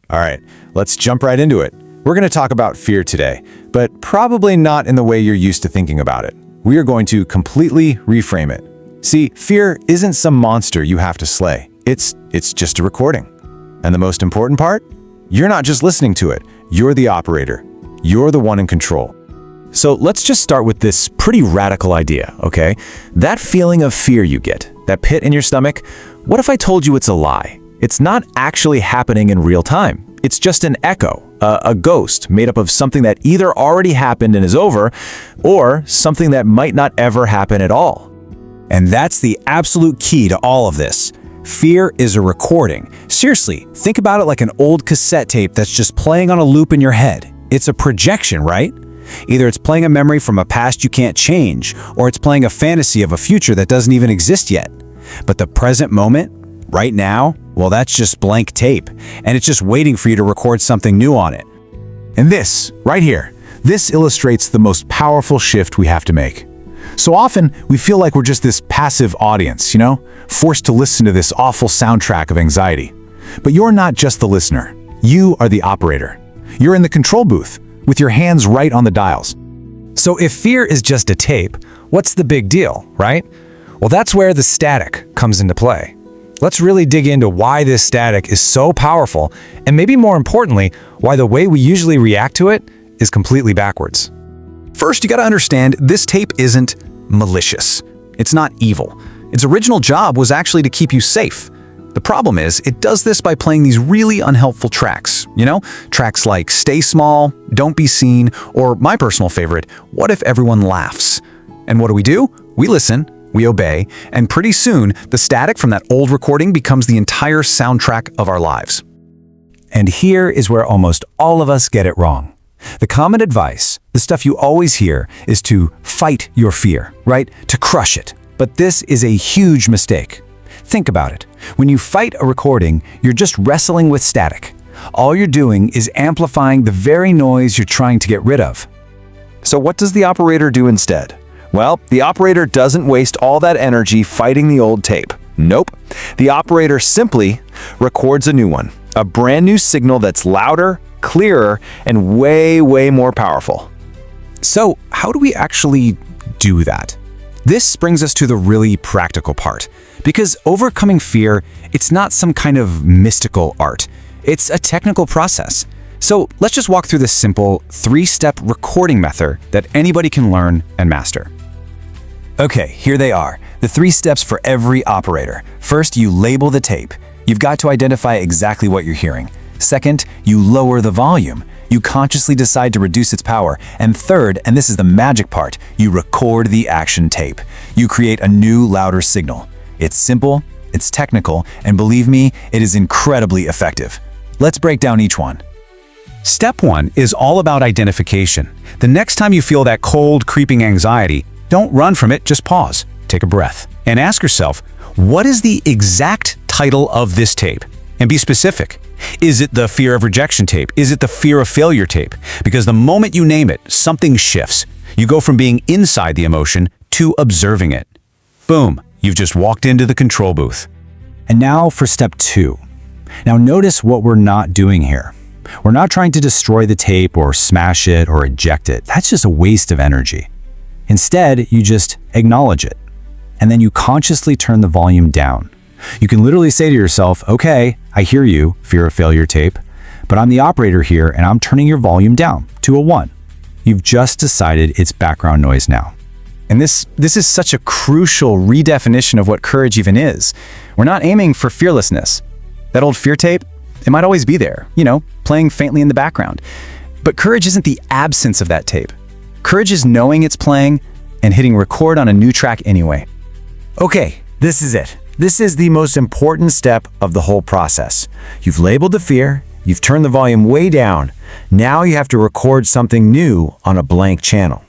All right, let's jump right into it. We're going to talk about fear today, but probably not in the way you're used to thinking about it. We are going to completely reframe it. See, fear isn't some monster you have to slay. It's just a recording. And the most important part? You're not just listening to it. You're the operator. You're the one in control. So let's just start with this pretty radical idea, okay? That feeling of fear you get, that pit in your stomach, what if I told you it's a lie? It's not actually happening in real time. It's just an echo, a ghost made up of something that either already happened and is over, or something that might not ever happen at all. And that's the absolute key to all of this. Fear is a recording. Seriously, think about it like an old cassette tape that's just playing on a loop in your head. It's a projection, right? Either it's playing a memory from a past you can't change, or it's playing a fantasy of a future that doesn't even exist yet. But the present moment, right now, well, that's just blank tape, and it's just waiting for you to record something new on it. And this, right here, this illustrates the most powerful shift we have to make. So often, we feel like we're just this passive audience, forced to listen to this awful soundtrack of anxiety. But you're not just the listener. You are the operator. You're in the control booth, with your hands right on the dials. So if fear is just a tape, what's the big deal, right? Well, that's where the static comes into play. Let's really dig into why this static is so powerful, and maybe more importantly, why the way we usually react to it is completely backwards. First, you gotta understand, this tape isn't malicious. It's not evil. Its original job was actually to keep you safe. The problem is, it does this by playing these really unhelpful tracks, Tracks like Stay Small, Don't Be Seen, or my personal favorite, What If Everyone Laughs? And what do? We listen, we obey, and pretty soon, the static from that old recording becomes the entire soundtrack of our lives. And here is where almost all of us get it wrong. The common advice, the stuff you always hear, is to fight your fear, right? To crush it. But this is a huge mistake. Think about it. When you fight a recording, you're just wrestling with static. All you're doing is amplifying the very noise you're trying to get rid of. So what does the operator do instead? Well, the operator doesn't waste all that energy fighting the old tape. Nope. The operator simply records a new one, a brand new signal that's louder, clearer, and way, way more powerful. So how do we actually do that? This brings us to the really practical part. Because overcoming fear, it's not some kind of mystical art. It's a technical process. So let's just walk through this simple 3-step recording method that anybody can learn and master. Okay, here they are, the 3 steps for every operator. First, you label the tape. You've got to identify exactly what you're hearing. Second, you lower the volume. You consciously decide to reduce its power. And third, and this is the magic part, you record the action tape. You create a new, louder signal. It's simple, it's technical, and believe me, it is incredibly effective. Let's break down each one. Step 1 is all about identification. The next time you feel that cold, creeping anxiety, don't run from it, just pause, take a breath, and ask yourself, what is the exact title of this tape? And be specific. Is it the fear of rejection tape? Is it the fear of failure tape? Because the moment you name it, something shifts. You go from being inside the emotion to observing it. Boom, you've just walked into the control booth. And now for step 2. Now notice what we're not doing here. We're not trying to destroy the tape or smash it or eject it. That's just a waste of energy. Instead, you just acknowledge it. And then you consciously turn the volume down. You can literally say to yourself, okay, I hear you, fear of failure tape, but I'm the operator here and I'm turning your volume down to a 1. You've just decided it's background noise now. And this is such a crucial redefinition of what courage even is. We're not aiming for fearlessness. That old fear tape, it might always be there, playing faintly in the background. But courage isn't the absence of that tape. Courage is knowing it's playing and hitting record on a new track anyway. Okay, this is it. This is the most important step of the whole process. You've labeled the fear, you've turned the volume way down. Now you have to record something new on a blank channel.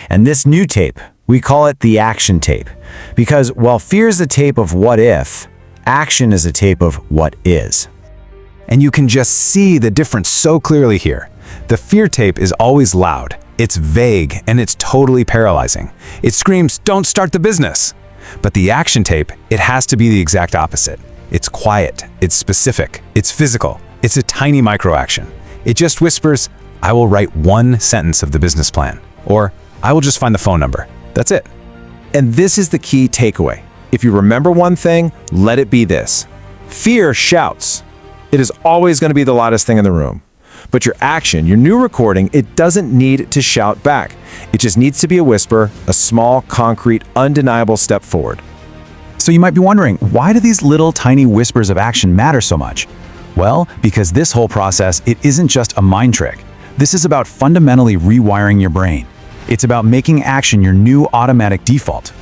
And this new tape, we call it the action tape. Because while fear is a tape of what if, action is a tape of what is. And you can just see the difference so clearly here. The fear tape is always loud. It's vague and it's totally paralyzing. It screams, "Don't start the business." But the action tape, it has to be the exact opposite. It's quiet, it's specific, it's physical. It's a tiny micro-action. It just whispers, I will write one sentence of the business plan, or I will just find the phone number. That's it. And this is the key takeaway. If you remember one thing, let it be this. Fear shouts. It is always going to be the loudest thing in the room. But your action, your new recording, it doesn't need to shout back. It just needs to be a whisper, a small, concrete, undeniable step forward. So you might be wondering, why do these little tiny whispers of action matter so much? Well, because this whole process, it isn't just a mind trick. This is about fundamentally rewiring your brain. It's about making action your new automatic default.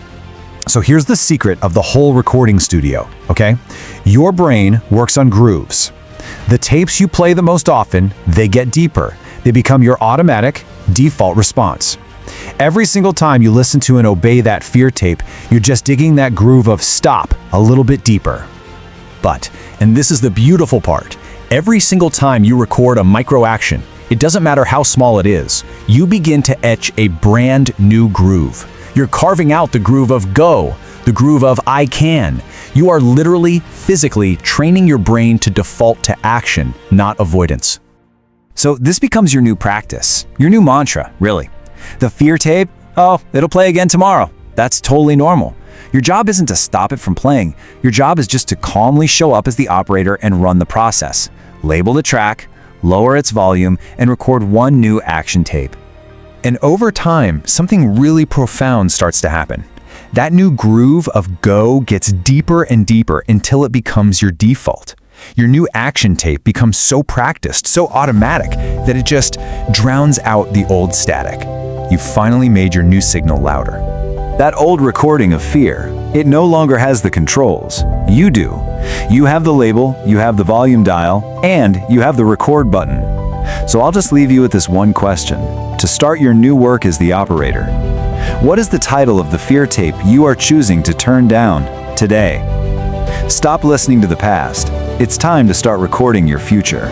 So here's the secret of the whole recording studio, okay? Your brain works on grooves. The tapes you play the most often, they get deeper. They become your automatic default response. Every single time you listen to and obey that fear tape, you're just digging that groove of stop a little bit deeper. But, and this is the beautiful part, every single time you record a micro action, it doesn't matter how small it is, you begin to etch a brand new groove. You're carving out the groove of go, the groove of I can. You are literally, physically training your brain to default to action, not avoidance. So this becomes your new practice, your new mantra, really. The fear tape, oh, it'll play again tomorrow. That's totally normal. Your job isn't to stop it from playing. Your job is just to calmly show up as the operator and run the process. Label the track, lower its volume, and record one new action tape. And over time, something really profound starts to happen. That new groove of go gets deeper and deeper until it becomes your default. Your new action tape becomes so practiced, so automatic, that it just drowns out the old static. You've finally made your new signal louder. That old recording of fear, it no longer has the controls. You do. You have the label, you have the volume dial, and you have the record button. So I'll just leave you with this one question. To start your new work as the operator, what is the title of the fear tape you are choosing to turn down today? Stop listening to the past. It's time to start recording your future.